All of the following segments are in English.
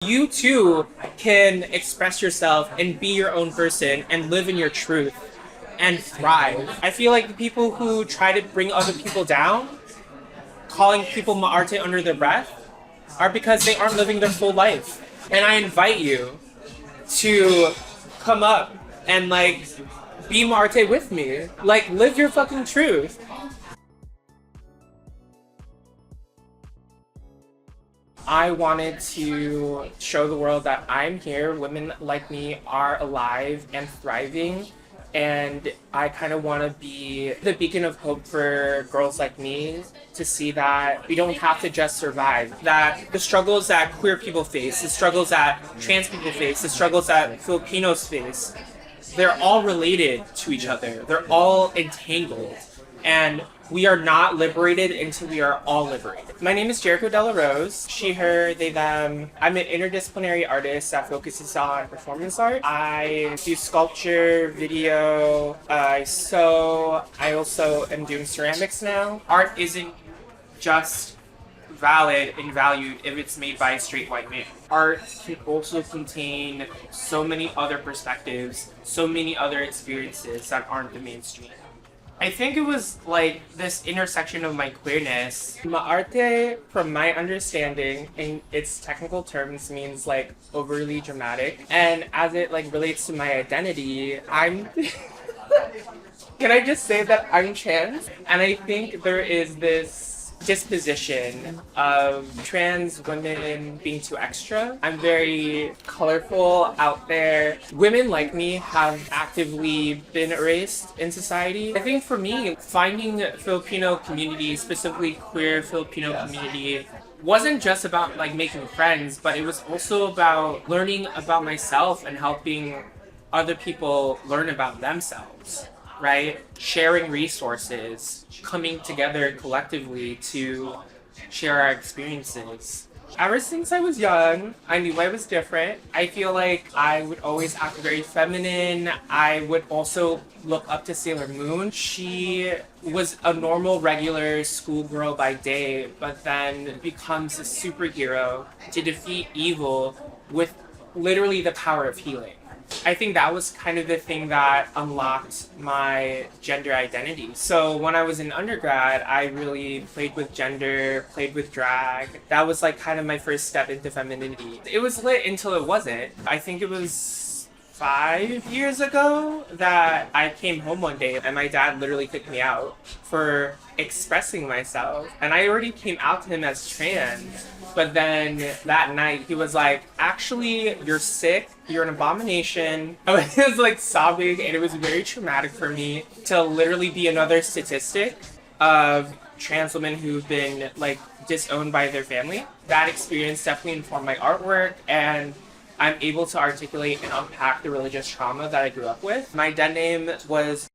You too can express yourself and be your own person and live in your truth and thrive. I feel like the people who try to bring other people down, calling people MAARTE under their breath, are because they aren't living their full life. And I invite you to come up and be MAARTE with me. Live your fucking truth. I wanted to show the world that I'm here, women like me are alive and thriving, and I kind of want to be the beacon of hope for girls like me to see that we don't have to just survive, that the struggles that queer people face, the struggles that trans people face, the struggles that Filipinos face, they're all related to each other. They're all entangled. And we are not liberated until we are all liberated. My name is Gericault De La Rose. She, her, they, them. I'm an interdisciplinary artist that focuses on performance art. I do sculpture, video, I sew. I also am doing ceramics now. Art isn't just valid and valued if it's made by a straight white man. Art can also contain so many other perspectives, so many other experiences that aren't the mainstream. I think it was this intersection of my queerness. MAARTE, from my understanding, in its technical terms, means overly dramatic. And as it relates to my identity, I'm can I just say that I'm trans? And I think there is this disposition of trans women being too extra. I'm very colorful, out there. Women like me have actively been erased in society. I think for me, finding Filipino community, specifically queer Filipino community, wasn't just about making friends, but it was also about learning about myself and helping other people learn about themselves. Right? Sharing resources, coming together collectively to share our experiences. Ever since I was young, I knew I was different. I feel like I would always act very feminine. I would also look up to Sailor Moon. She was a normal, regular schoolgirl by day, but then becomes a superhero to defeat evil with literally the power of healing. I think that was kind of the thing that unlocked my gender identity. So when I was in undergrad, I really played with gender, played with drag. That was kind of my first step into femininity. It was lit until it wasn't. I think it was 5 years ago that I came home one day and my dad literally kicked me out for expressing myself. And I already came out to him as trans. But then that night he was like, actually, you're sick, you're an abomination. I was sobbing, and it was very traumatic for me to literally be another statistic of trans women who've been disowned by their family. That experience definitely informed my artwork, and I'm able to articulate and unpack the religious trauma that I grew up with. My dead name was,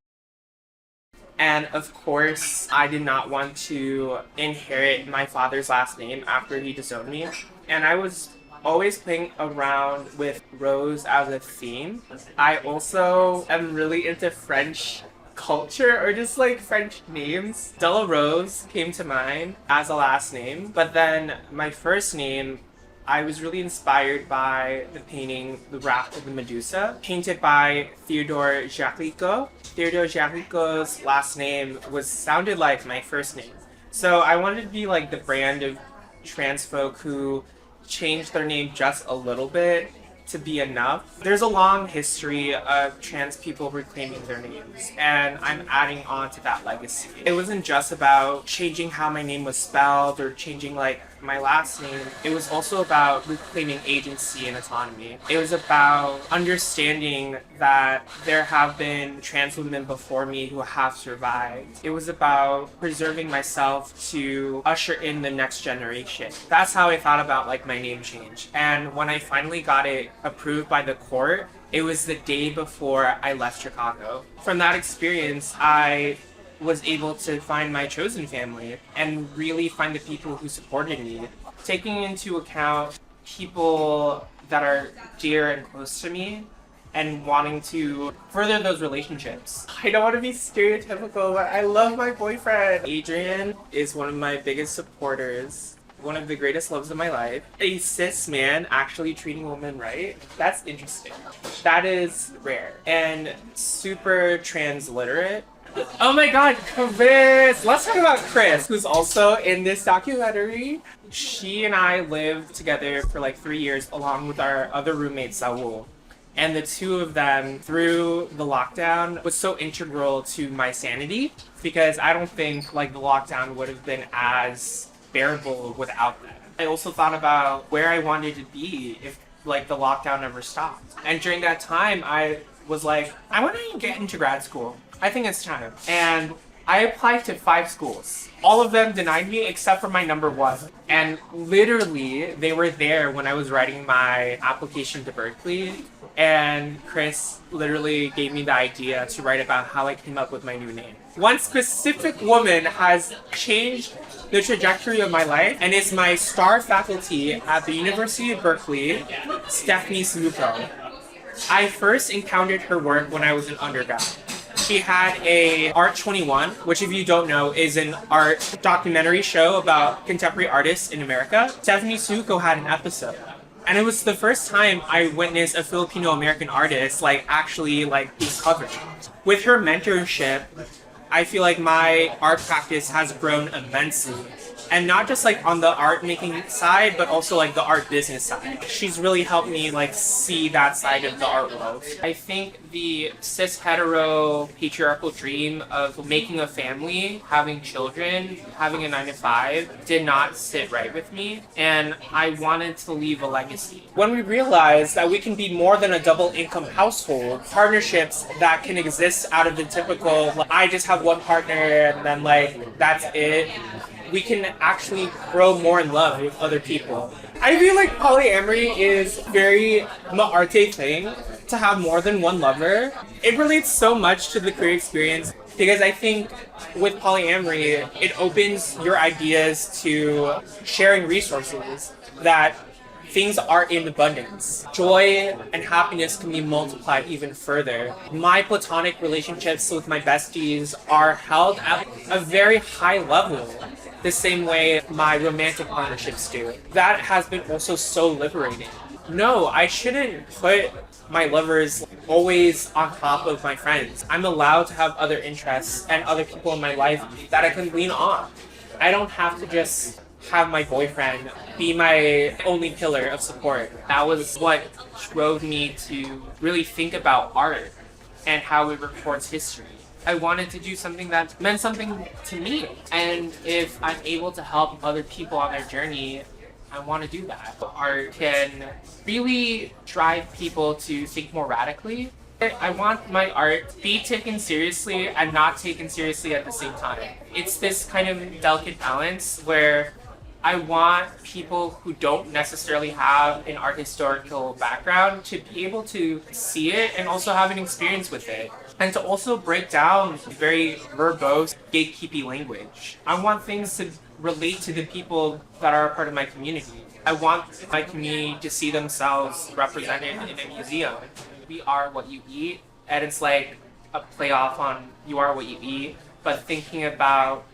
and of course, I did not want to inherit my father's last name after he disowned me. And I was always playing around with Rose as a theme. I also am really into French culture, or just French names. De La Rose came to mind as a last name, but then my first name, I was really inspired by the painting The Wrath of the Medusa, painted by Theodore Gericault. Theodore Gericault's last name sounded like my first name. So I wanted to be the brand of trans folk who changed their name just a little bit to be enough. There's a long history of trans people reclaiming their names, and I'm adding on to that legacy. It wasn't just about changing how my name was spelled or changing my last name. It was also about reclaiming agency and autonomy. It was about understanding that there have been trans women before me who have survived. It was about preserving myself to usher in the next generation. That's how I thought about my name change. And when I finally got it approved by the court, it was the day before I left Chicago. From that experience, I was able to find my chosen family and really find the people who supported me. Taking into account people that are dear and close to me and wanting to further those relationships. I don't want to be stereotypical, but I love my boyfriend. Adrian is one of my biggest supporters One of the greatest loves of my life. A cis man actually treating women right. That's interesting. That is rare. And super transliterate. Oh my god, Chris! Let's talk about Chris, who's also in this documentary. She and I lived together for like 3 years along with our other roommate, Saul. And the two of them, through the lockdown, was so integral to my sanity because I don't think like the lockdown would have been as bearable without them. I also thought about where I wanted to be if like the lockdown never stopped. And during that time, I was like, I want to get into grad school. I think it's time. And I applied to 5 schools. All of them denied me except for my number 1. And literally, they were there when I was writing my application to Berkeley. And Chris literally gave me the idea to write about how I came up with my new name. One specific woman has changed the trajectory of my life and is my star faculty at the University of Berkeley, Stephanie Sluko. I first encountered her work when I was an undergrad. She had a Art 21, which if you don't know is an art documentary show about contemporary artists in America. Stephanie Sluko had an episode. And it was the first time I witnessed a Filipino-American artist actually be covered. With her mentorship, I feel like my art practice has grown immensely. And not just on the art making side, but also the art business side. She's really helped me see that side of the art world. I think the cis hetero patriarchal dream of making a family, having children, having a 9-to-5 did not sit right with me, and I wanted to leave a legacy. When we realized that we can be more than a double income household, partnerships that can exist out of the typical I just have one partner and then that's it. We can actually grow more in love with other people. I feel like polyamory is very MAARTE thing to have more than one lover. It relates so much to the queer experience because I think with polyamory, it opens your ideas to sharing resources that things are in abundance. Joy and happiness can be multiplied even further. My platonic relationships with my besties are held at a very high level, the same way my romantic partnerships do. That has been also so liberating. No, I shouldn't put my lovers always on top of my friends. I'm allowed to have other interests and other people in my life that I can lean on. I don't have to just have my boyfriend be my only pillar of support. That was what drove me to really think about art and how it records history. I wanted to do something that meant something to me. And if I'm able to help other people on their journey, I want to do that. Art can really drive people to think more radically. I want my art to be taken seriously and not taken seriously at the same time. It's this kind of delicate balance where I want people who don't necessarily have an art historical background to be able to see it and also have an experience with it. And to also break down very verbose, gatekeepy language. I want things to relate to the people that are a part of my community. I want my community to see themselves represented in a museum. We are what you eat, and it's like a playoff on you are what you eat, but thinking about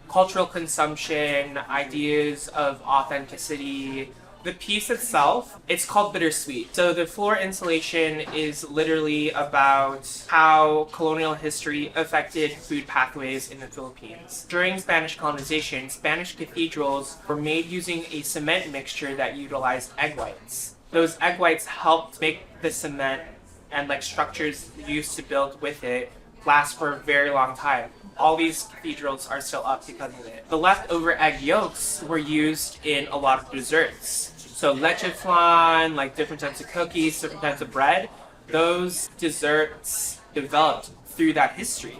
cultural consumption, ideas of authenticity. The piece itself, it's called Bittersweet. So the floor installation is literally about how colonial history affected food pathways in the Philippines. During Spanish colonization, Spanish cathedrals were made using a cement mixture that utilized egg whites. Those egg whites helped make the cement and structures used to build with it last for a very long time. All these cathedrals are still up because of it. The leftover egg yolks were used in a lot of desserts. So leche flan, different types of cookies, different types of bread, those desserts developed through that history.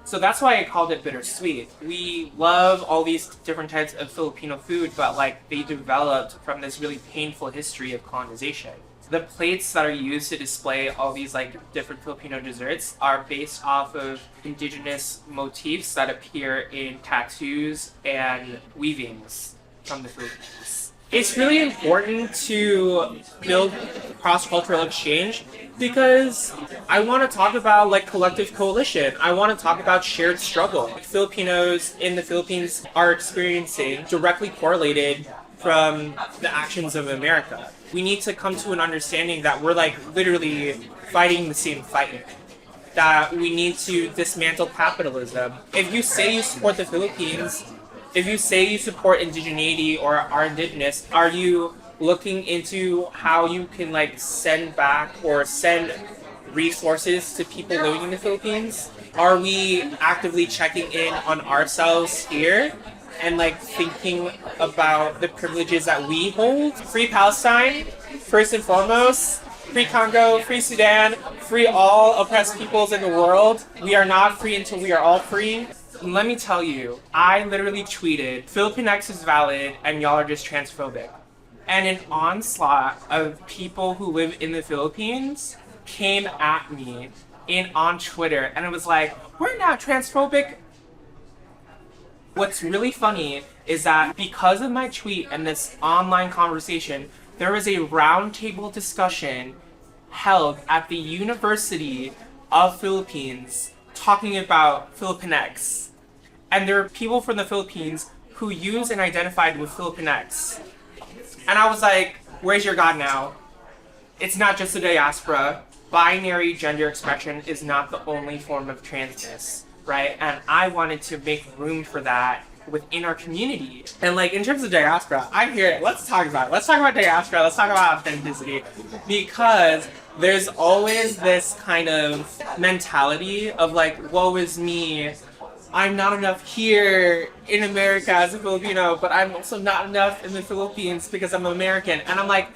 So that's why I called it bittersweet. We love all these different types of Filipino food, but they developed from this really painful history of colonization. The plates that are used to display all these different Filipino desserts are based off of indigenous motifs that appear in tattoos and weavings from the Philippines. It's really important to build cross-cultural exchange because I want to talk about collective coalition. I want to talk about shared struggle. Filipinos in the Philippines are experiencing directly correlated from the actions of America. We need to come to an understanding that we're like literally fighting the same fight. That we need to dismantle capitalism. If you say you support the Philippines, if you say you support indigeneity or our indigenous, are you looking into how you can like send back or send resources to people living in the Philippines? Are we actively checking in on ourselves here and like thinking about the privileges that we hold? Free Palestine, first and foremost. Free Congo, free Sudan, free all oppressed peoples in the world. We are not free until we are all free. And let me tell you, I literally tweeted, Filipinx is valid and y'all are just transphobic. And an onslaught of people who live in the Philippines came at me on Twitter, and it was like, we're not transphobic. What's really funny is that because of my tweet and this online conversation, there was a roundtable discussion held at the University of Philippines talking about Filipinx. And there are people from the Philippines who use and identified with Filipinx. And I was like, where's your God now? It's not just the diaspora. Binary gender expression is not the only form of transness, right? And I wanted to make room for that within our community. And like in terms of diaspora, I'm here, let's talk about it. Let's talk about diaspora, let's talk about authenticity. Because there's always this kind of mentality of like, woe is me, I'm not enough here in America as a Filipino, but I'm also not enough in the Philippines because I'm American. And I'm like,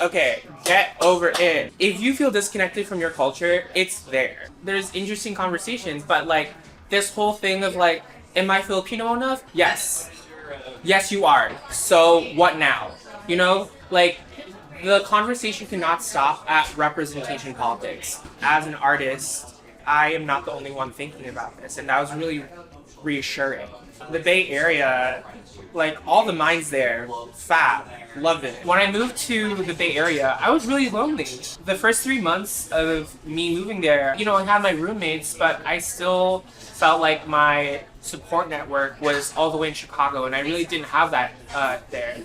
okay, get over it. If you feel disconnected from your culture, it's there. There's interesting conversations, but like this whole thing of like, am I Filipino enough? Yes. Yes, you are. So what now? You know, like the conversation cannot stop at representation politics. As an artist, I am not the only one thinking about this, and that was really reassuring. The Bay Area, like all the minds there, fab, loved it. When I moved to the Bay Area, I was really lonely. The first 3 months of me moving there, you know, I had my roommates, but I still felt like my support network was all the way in Chicago, and I really didn't have that there.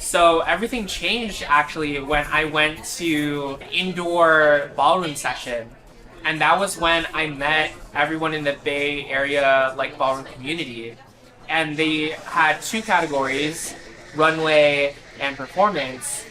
So everything changed actually when I went to indoor ballroom session. And that was when I met everyone in the Bay Area like ballroom community. And they had 2 categories, runway and performance.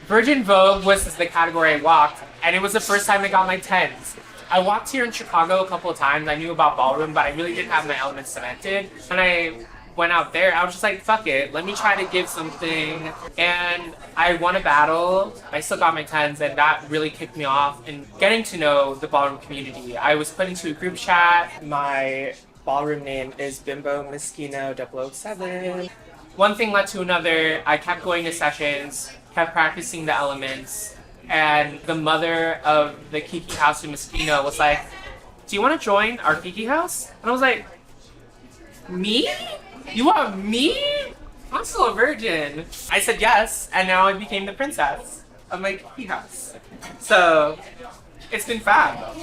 Virgin Vogue was the category I walked, and it was the first time I got my 10s. I walked here in Chicago a couple of times. I knew about ballroom, but I really didn't have my elements cemented. And I went out there, I was just like, fuck it, let me try to give something. And I won a battle, I still got my 10s, and that really kicked me off in getting to know the ballroom community. I was put into a group chat. My ballroom name is Bimbo Miskino 007. One thing led to another. I kept going to sessions, kept practicing the elements, and the mother of the Kiki House in Miskino was like, do you want to join our Kiki House? And I was like, me? You want me? I'm still a virgin. I said yes, and now I became the princess of my Kiki House. So, it's been fab.